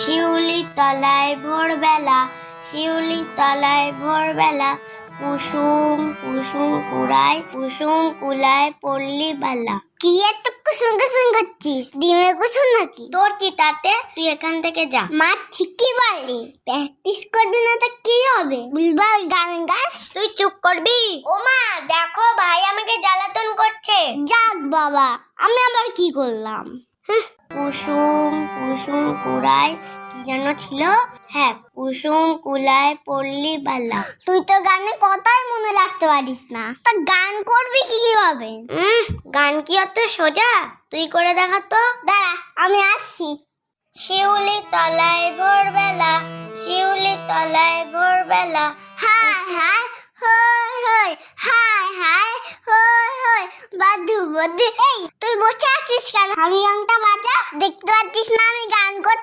শিউলি তলায় ভোরবেলা, শিউলি তলায় ভোরবেলা, কুসুম কুসুম কুড়ায়, কুসুম কুলায় পল্লী বালা। কি এত কুসুম কুসুম করছিস? ডিমের কুসুম নাকি? তোর কি তাতে? তুই এখান থেকে যা। মা ঠিকই বললি, প্র্যাকটিস করবি না তো কি হবে? বুলবাল গান গাস। তুই চুপ করবি? ও মা দেখো, ভাই আমাকে জ্বালাতন করছে। যাক বাবা, আমি আবার কি করলাম? কুসুম কুসুম কুড়ায়, কি যেন ছিল? হ্যাঁ, কুসুম কুলায় পল্লী বালা। তুই তো গানের কথাই মনে রাখতে পারিস না, তা গান করবি কিভাবে? গান কি অত সোজা? তুই করে দেখা তো। দাঁড়া, আমি আসছি। শিউলি তলায় ভোরবেলা, শিউলি তলায় ভোরবেলা, হায় হায় হই হই, হায় হায় হই হই, বাদু বাদু। এই তুই বসে আছিস কেন? হারমোনিয়ামটা বাজা। দেখতে পাচ্ছিস না আমি গান করছি?